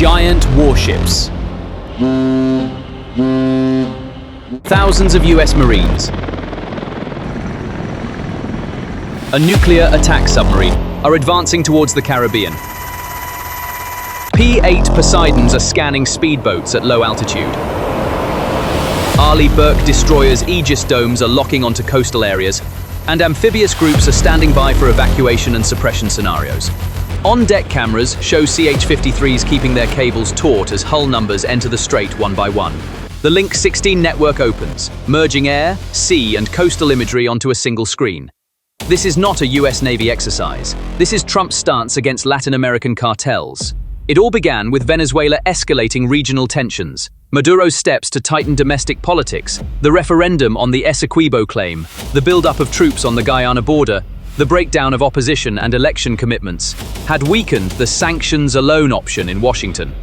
Giant warships. Thousands of US Marines. A nuclear attack submarine are advancing towards the Caribbean. P-8 Poseidons are scanning speedboats at low altitude. Arleigh Burke destroyers' Aegis domes are locking onto coastal areas, and amphibious groups are standing by for evacuation and suppression scenarios. On-deck cameras show CH-53s keeping their cables taut as hull numbers enter the strait one by one. The Link 16 network opens, merging air, sea, and coastal imagery onto a single screen. This is not a US Navy exercise. This is Trump's stance against Latin American cartels. It all began with Venezuela escalating regional tensions, Maduro's steps to tighten domestic politics, the referendum on the Essequibo claim, the build-up of troops on the Guyana border, the breakdown of opposition and election commitments, had weakened the sanctions alone option in Washington.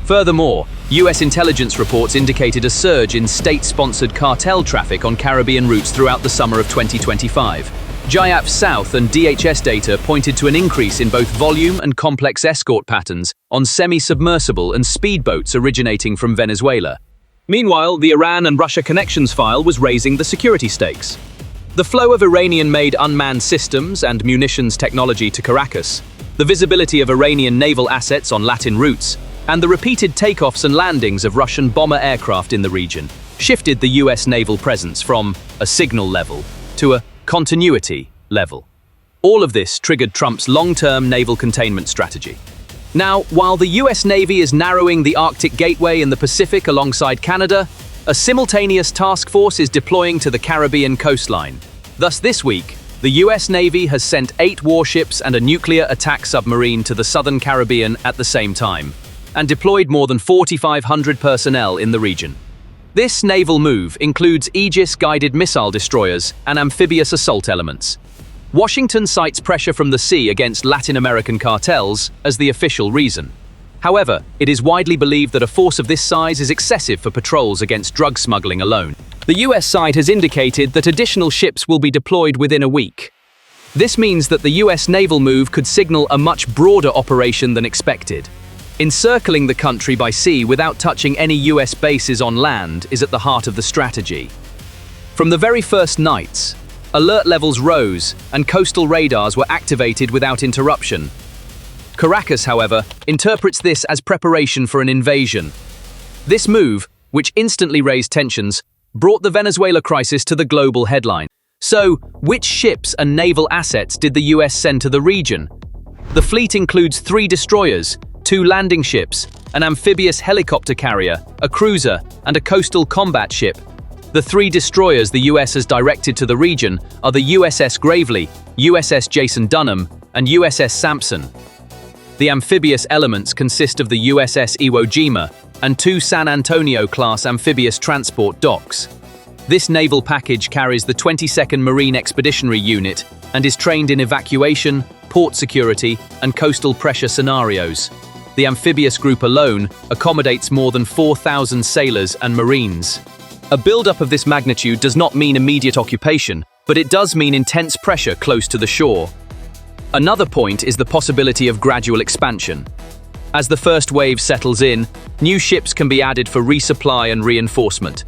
Furthermore, US intelligence reports indicated a surge in state-sponsored cartel traffic on Caribbean routes throughout the summer of 2025. GIAF South and DHS data pointed to an increase in both volume and complex escort patterns on semi-submersible and speedboats originating from Venezuela. Meanwhile, the Iran and Russia connections file was raising the security stakes. The flow of Iranian-made unmanned systems and munitions technology to Caracas, the visibility of Iranian naval assets on Latin routes, and the repeated takeoffs and landings of Russian bomber aircraft in the region shifted the US naval presence from a signal level to a continuity level. All of this triggered Trump's long-term naval containment strategy. Now, while the US Navy is narrowing the Arctic Gateway in the Pacific alongside Canada, a simultaneous task force is deploying to the Caribbean coastline. Thus, this week, the US Navy has sent 8 warships and a nuclear attack submarine to the southern Caribbean at the same time, and deployed more than 4,500 personnel in the region. This naval move includes Aegis-guided missile destroyers and amphibious assault elements. Washington cites pressure from the sea against Latin American cartels as the official reason. However, it is widely believed that a force of this size is excessive for patrols against drug smuggling alone. The US side has indicated that additional ships will be deployed within a week. This means that the US naval move could signal a much broader operation than expected. Encircling the country by sea without touching any US bases on land is at the heart of the strategy. From the very first nights, alert levels rose and coastal radars were activated without interruption. Caracas, however, interprets this as preparation for an invasion. This move, which instantly raised tensions, brought the Venezuela crisis to the global headline. So, which ships and naval assets did the US send to the region? The fleet includes 3 destroyers, 2 landing ships, an amphibious helicopter carrier, a cruiser, and a coastal combat ship. The 3 destroyers the US has directed to the region are the USS Gravely, USS Jason Dunham, and USS Sampson. The amphibious elements consist of the USS Iwo Jima and 2 San Antonio-class amphibious transport docks. This naval package carries the 22nd Marine Expeditionary Unit and is trained in evacuation, port security, and coastal pressure scenarios. The amphibious group alone accommodates more than 4,000 sailors and Marines. A buildup of this magnitude does not mean immediate occupation, but it does mean intense pressure close to the shore. Another point is the possibility of gradual expansion. As the first wave settles in, new ships can be added for resupply and reinforcement.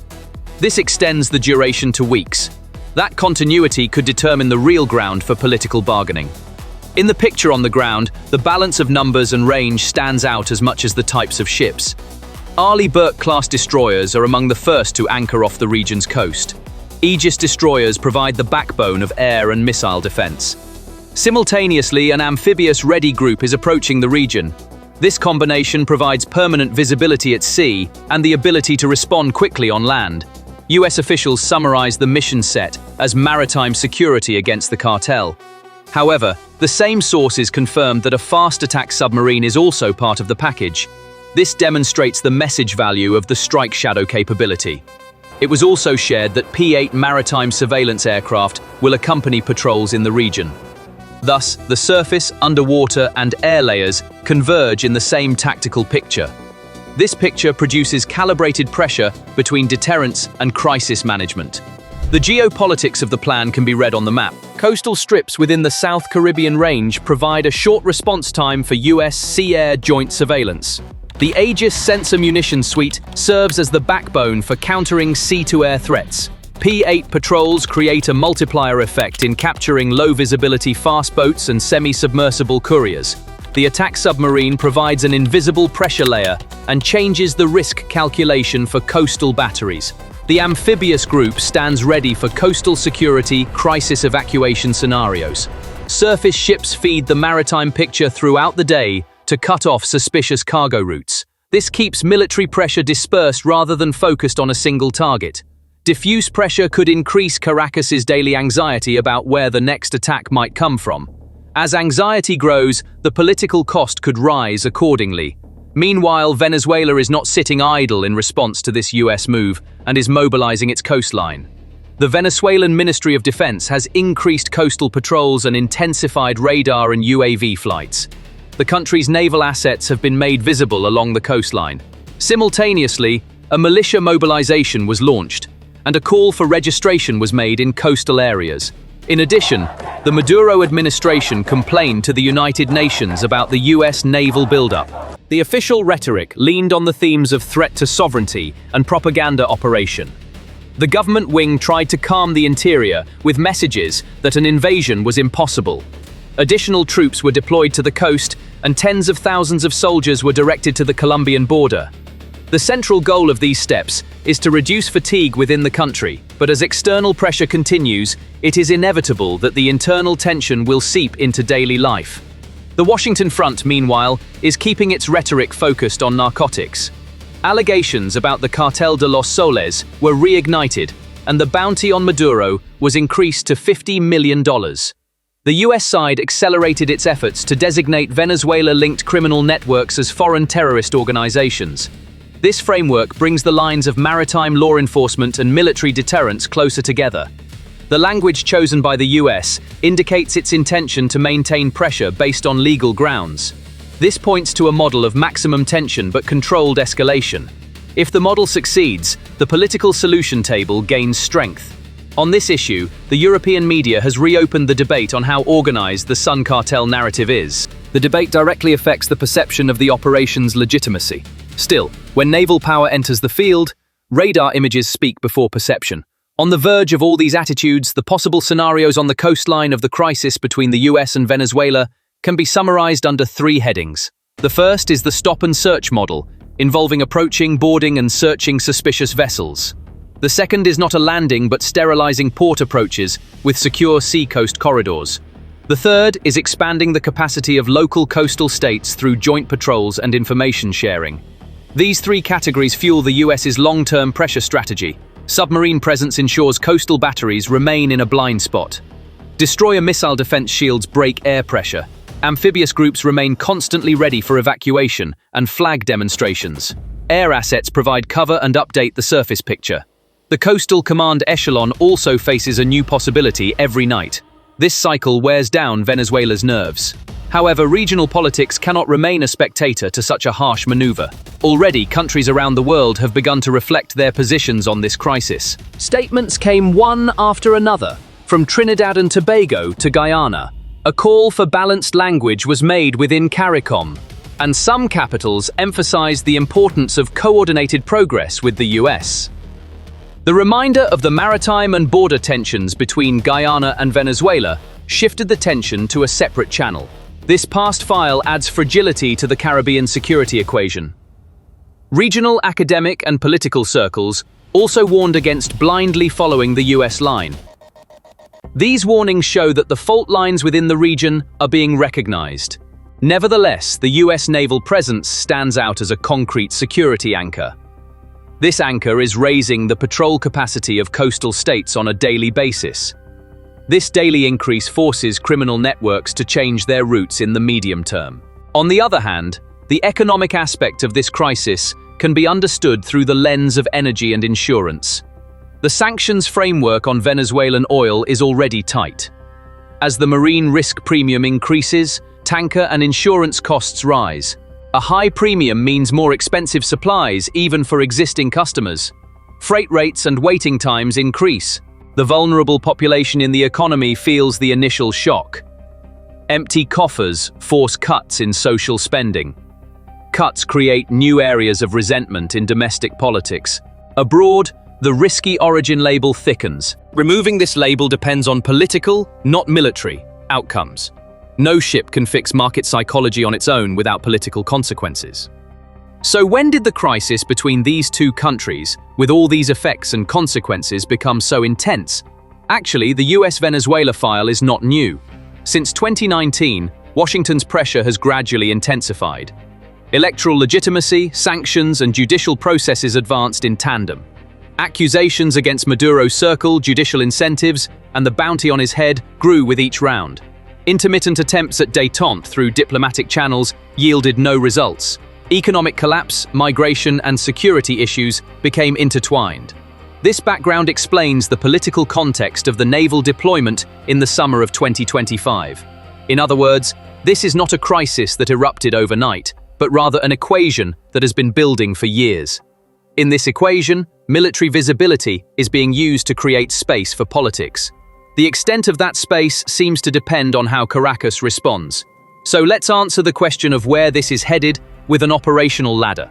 This extends the duration to weeks. That continuity could determine the real ground for political bargaining. In the picture on the ground, the balance of numbers and range stands out as much as the types of ships. Arleigh Burke-class destroyers are among the first to anchor off the region's coast. Aegis destroyers provide the backbone of air and missile defense. Simultaneously, an amphibious ready group is approaching the region. This combination provides permanent visibility at sea and the ability to respond quickly on land. US officials summarize the mission set as maritime security against the cartel. However, the same sources confirmed that a fast attack submarine is also part of the package. This demonstrates the message value of the strike shadow capability. It was also shared that P-8 maritime surveillance aircraft will accompany patrols in the region. Thus, the surface, underwater, and air layers converge in the same tactical picture. This picture produces calibrated pressure between deterrence and crisis management. The geopolitics of the plan can be read on the map. Coastal strips within the South Caribbean range provide a short response time for US sea-air joint surveillance. The Aegis Sensor Munition Suite serves as the backbone for countering sea-to-air threats. P-8 patrols create a multiplier effect in capturing low-visibility fast boats and semi-submersible couriers. The attack submarine provides an invisible pressure layer and changes the risk calculation for coastal batteries. The amphibious group stands ready for coastal security crisis evacuation scenarios. Surface ships feed the maritime picture throughout the day to cut off suspicious cargo routes. This keeps military pressure dispersed rather than focused on a single target. Diffuse pressure could increase Caracas's daily anxiety about where the next attack might come from. As anxiety grows, the political cost could rise accordingly. Meanwhile, Venezuela is not sitting idle in response to this US move and is mobilizing its coastline. The Venezuelan Ministry of Defense has increased coastal patrols and intensified radar and UAV flights. The country's naval assets have been made visible along the coastline. Simultaneously, a militia mobilization was launched, and a call for registration was made in coastal areas. In addition, the Maduro administration complained to the United Nations about the US naval buildup. The official rhetoric leaned on the themes of threat to sovereignty and propaganda operation. The government wing tried to calm the interior with messages that an invasion was impossible. Additional troops were deployed to the coast, and tens of thousands of soldiers were directed to the Colombian border. The central goal of these steps is to reduce fatigue within the country, but as external pressure continues, it is inevitable that the internal tension will seep into daily life. The Washington front, meanwhile, is keeping its rhetoric focused on narcotics. Allegations about the Cartel de los Soles were reignited, and the bounty on Maduro was increased to $50 million. The US side accelerated its efforts to designate Venezuela-linked criminal networks as foreign terrorist organizations. This framework brings the lines of maritime law enforcement and military deterrence closer together. The language chosen by the US indicates its intention to maintain pressure based on legal grounds. This points to a model of maximum tension but controlled escalation. If the model succeeds, the political solution table gains strength. On this issue, the European media has reopened the debate on how organized the Sun cartel narrative is. The debate directly affects the perception of the operation's legitimacy. Still, when naval power enters the field, radar images speak before perception. On the verge of all these attitudes, the possible scenarios on the coastline of the crisis between the US and Venezuela can be summarized under three headings. The first is the stop and search model, involving approaching, boarding, and searching suspicious vessels. The second is not a landing but sterilizing port approaches with secure seacoast corridors. The third is expanding the capacity of local coastal states through joint patrols and information sharing. These three categories fuel the US's long-term pressure strategy. Submarine presence ensures coastal batteries remain in a blind spot. Destroyer missile defense shields break air pressure. Amphibious groups remain constantly ready for evacuation and flag demonstrations. Air assets provide cover and update the surface picture. The coastal command echelon also faces a new possibility every night. This cycle wears down Venezuela's nerves. However, regional politics cannot remain a spectator to such a harsh maneuver. Already, countries around the world have begun to reflect their positions on this crisis. Statements came one after another, from Trinidad and Tobago to Guyana. A call for balanced language was made within CARICOM, and some capitals emphasized the importance of coordinated progress with the US. The reminder of the maritime and border tensions between Guyana and Venezuela shifted the tension to a separate channel. This past file adds fragility to the Caribbean security equation. Regional academic and political circles also warned against blindly following the US line. These warnings show that the fault lines within the region are being recognized. Nevertheless, the US naval presence stands out as a concrete security anchor. This anchor is raising the patrol capacity of coastal states on a daily basis. This daily increase forces criminal networks to change their routes in the medium term. On the other hand, the economic aspect of this crisis can be understood through the lens of energy and insurance. The sanctions framework on Venezuelan oil is already tight. As the marine risk premium increases, tanker and insurance costs rise. A high premium means more expensive supplies even for existing customers. Freight rates and waiting times increase. The vulnerable population in the economy feels the initial shock. Empty coffers force cuts in social spending. cuts create new areas of resentment in domestic politics. Abroad, the risky origin label thickens. Removing this label depends on political, not military, outcomes. No ship can fix market psychology on its own without political consequences. So when did the crisis between these two countries, with all these effects and consequences, become so intense? Actually, the US-Venezuela file is not new. Since 2019, Washington's pressure has gradually intensified. Electoral legitimacy, sanctions, and judicial processes advanced in tandem. Accusations against Maduro circled, judicial incentives, and the bounty on his head grew with each round. Intermittent attempts at détente through diplomatic channels yielded no results. Economic collapse, migration, and security issues became intertwined. This background explains the political context of the naval deployment in the summer of 2025. In other words, this is not a crisis that erupted overnight, but rather an equation that has been building for years. In this equation, military visibility is being used to create space for politics. The extent of that space seems to depend on how Caracas responds. So let's answer the question of where this is headed with an operational ladder.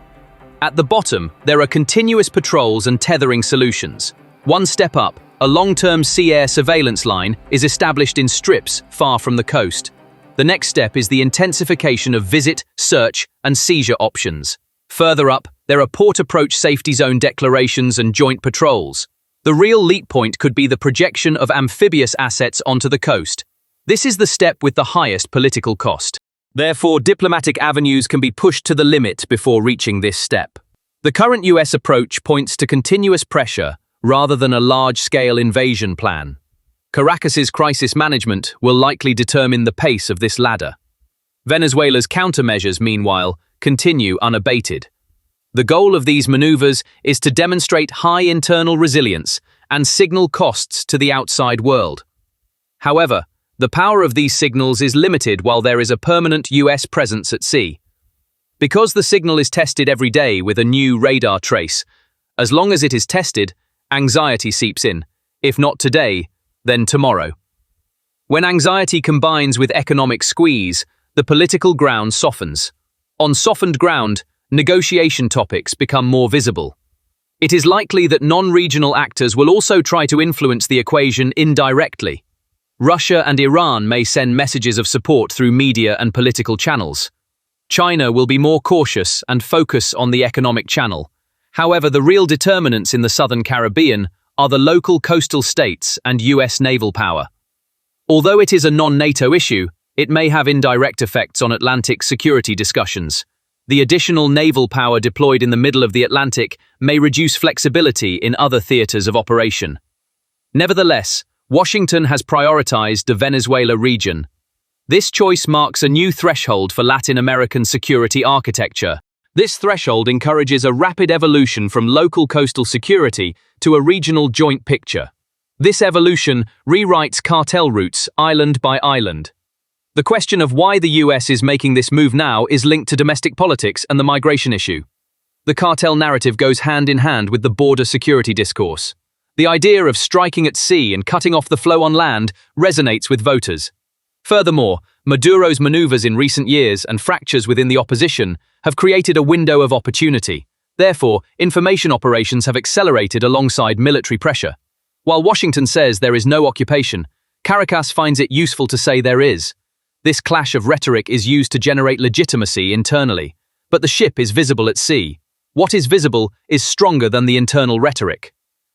At the bottom, there are continuous patrols and tethering solutions. One step up, a long-term sea-air surveillance line is established in strips far from the coast. The next step is the intensification of visit, search, and seizure options. Further up, there are port approach safety zone declarations and joint patrols. The real leap point could be the projection of amphibious assets onto the coast. This is the step with the highest political cost. Therefore, diplomatic avenues can be pushed to the limit before reaching this step. The current US approach points to continuous pressure rather than a large-scale invasion plan. Caracas's crisis management will likely determine the pace of this ladder. Venezuela's countermeasures, meanwhile, continue unabated. The goal of these maneuvers is to demonstrate high internal resilience and signal costs to the outside world. However, the power of these signals is limited while there is a permanent US presence at sea. Because the signal is tested every day with a new radar trace, as long as it is tested, anxiety seeps in. If not today, then tomorrow. When anxiety combines with economic squeeze, the political ground softens. On softened ground, negotiation topics become more visible. It is likely that non-regional actors will also try to influence the equation indirectly. Russia and Iran may send messages of support through media and political channels. China will be more cautious and focus on the economic channel. However, the real determinants in the Southern Caribbean are the local coastal states and US naval power. Although it is a non-NATO issue, it may have indirect effects on Atlantic security discussions. The additional naval power deployed in the middle of the Atlantic may reduce flexibility in other theaters of operation. Nevertheless, Washington has prioritized the Venezuela region. This choice marks a new threshold for Latin American security architecture. This threshold encourages a rapid evolution from local coastal security to a regional joint picture. This evolution rewrites cartel routes island by island. The question of why the US is making this move now is linked to domestic politics and the migration issue. The cartel narrative goes hand in hand with the border security discourse. The idea of striking at sea and cutting off the flow on land resonates with voters. Furthermore, Maduro's maneuvers in recent years and fractures within the opposition have created a window of opportunity. Therefore, information operations have accelerated alongside military pressure. While Washington says there is no occupation, Caracas finds it useful to say there is. This clash of rhetoric is used to generate legitimacy internally, but the ship is visible at sea. What is visible is stronger than the internal rhetoric.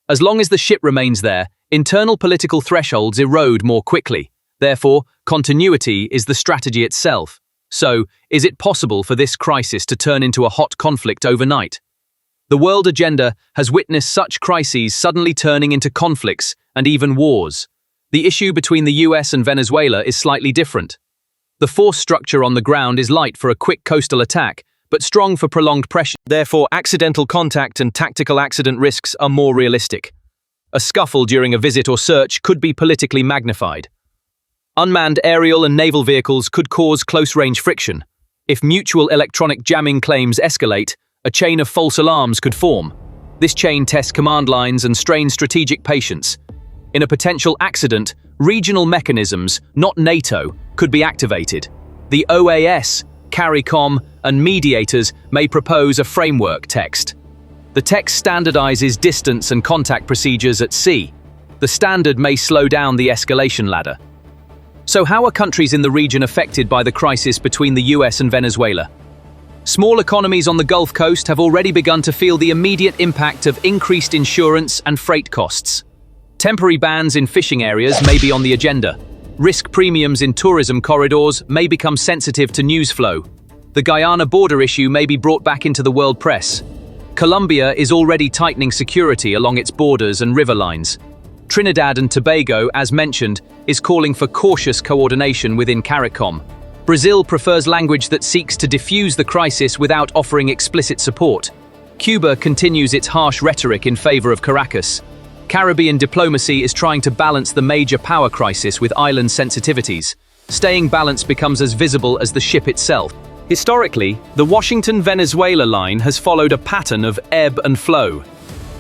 As long as the ship remains there, internal political thresholds erode more quickly. Therefore, continuity is the strategy itself. So, is it possible for this crisis to turn into a hot conflict overnight? The world agenda has witnessed such crises suddenly turning into conflicts and even wars. The issue between the US and Venezuela is slightly different. The force structure on the ground is light for a quick coastal attack, but strong for prolonged pressure. Therefore, accidental contact and tactical accident risks are more realistic. A scuffle during a visit or search could be politically magnified. Unmanned aerial and naval vehicles could cause close-range friction. If mutual electronic jamming claims escalate, a chain of false alarms could form. This chain tests command lines and strains strategic patience. In a potential accident, regional mechanisms, not NATO, could be activated. The OAS, CARICOM, and mediators may propose a framework text. The text standardizes distance and contact procedures at sea. The standard may slow down the escalation ladder. So how are countries in the region affected by the crisis between the US and Venezuela? Small economies on the Gulf Coast have already begun to feel the immediate impact of increased insurance and freight costs. Temporary bans in fishing areas may be on the agenda. Risk premiums in tourism corridors may become sensitive to news flow. The Guyana border issue may be brought back into the world press. Colombia is already tightening security along its borders and river lines. Trinidad and Tobago, as mentioned, is calling for cautious coordination within CARICOM. Brazil prefers language that seeks to diffuse the crisis without offering explicit support. Cuba continues its harsh rhetoric in favor of Caracas. Caribbean diplomacy is trying to balance the major power crisis with island sensitivities. Staying balanced becomes as visible as the ship itself. Historically, the Washington-Venezuela line has followed a pattern of ebb and flow.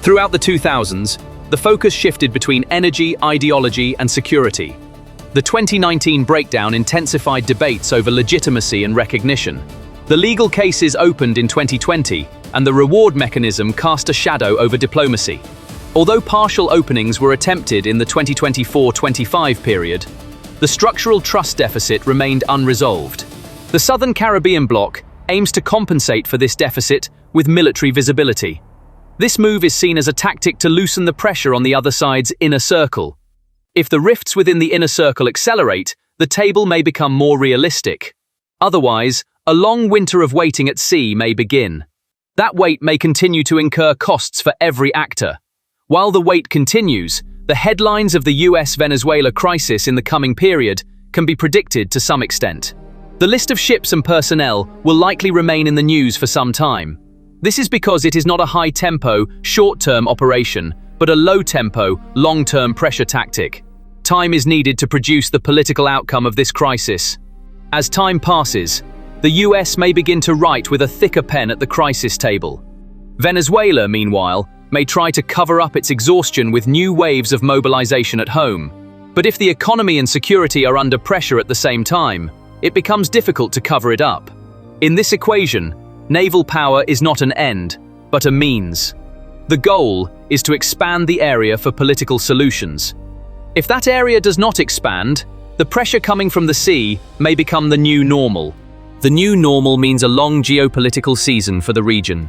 Throughout the 2000s, the focus shifted between energy, ideology, and security. The 2019 breakdown intensified debates over legitimacy and recognition. The legal cases opened in 2020, and the reward mechanism cast a shadow over diplomacy. Although partial openings were attempted in the 2024-25 period, the structural trust deficit remained unresolved. The Southern Caribbean bloc aims to compensate for this deficit with military visibility. This move is seen as a tactic to loosen the pressure on the other side's inner circle. If the rifts within the inner circle accelerate, the table may become more realistic. Otherwise, a long winter of waiting at sea may begin. That wait may continue to incur costs for every actor. While the wait continues, the headlines of the US-Venezuela crisis in the coming period can be predicted to some extent. The list of ships and personnel will likely remain in the news for some time. This is because it is not a high-tempo, short-term operation, but a low-tempo, long-term pressure tactic. Time is needed to produce the political outcome of this crisis. As time passes, the US may begin to write with a thicker pen at the crisis table. Venezuela, meanwhile, may try to cover up its exhaustion with new waves of mobilization at home. But if the economy and security are under pressure at the same time, it becomes difficult to cover it up. In this equation, naval power is not an end, but a means. The goal is to expand the area for political solutions. If that area does not expand, the pressure coming from the sea may become the new normal. The new normal means a long geopolitical season for the region.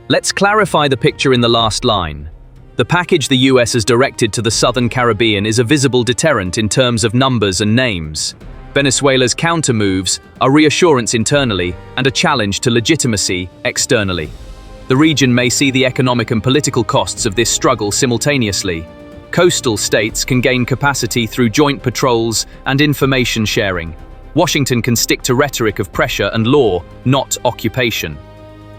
Let's clarify the picture in the last line. The package the US has directed to the Southern Caribbean is a visible deterrent in terms of numbers and names. Venezuela's counter-moves are reassurance internally and a challenge to legitimacy externally. The region may see the economic and political costs of this struggle simultaneously. Coastal states can gain capacity through joint patrols and information sharing. Washington can stick to rhetoric of pressure and law, not occupation.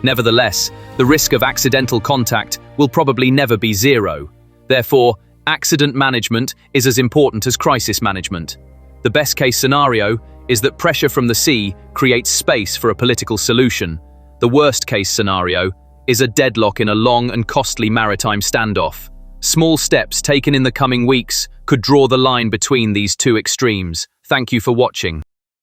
Nevertheless, the risk of accidental contact will probably never be zero. Therefore, accident management is as important as crisis management. The best-case scenario is that pressure from the sea creates space for a political solution. The worst-case scenario is a deadlock in a long and costly maritime standoff. Small steps taken in the coming weeks could draw the line between these two extremes. Thank you for watching.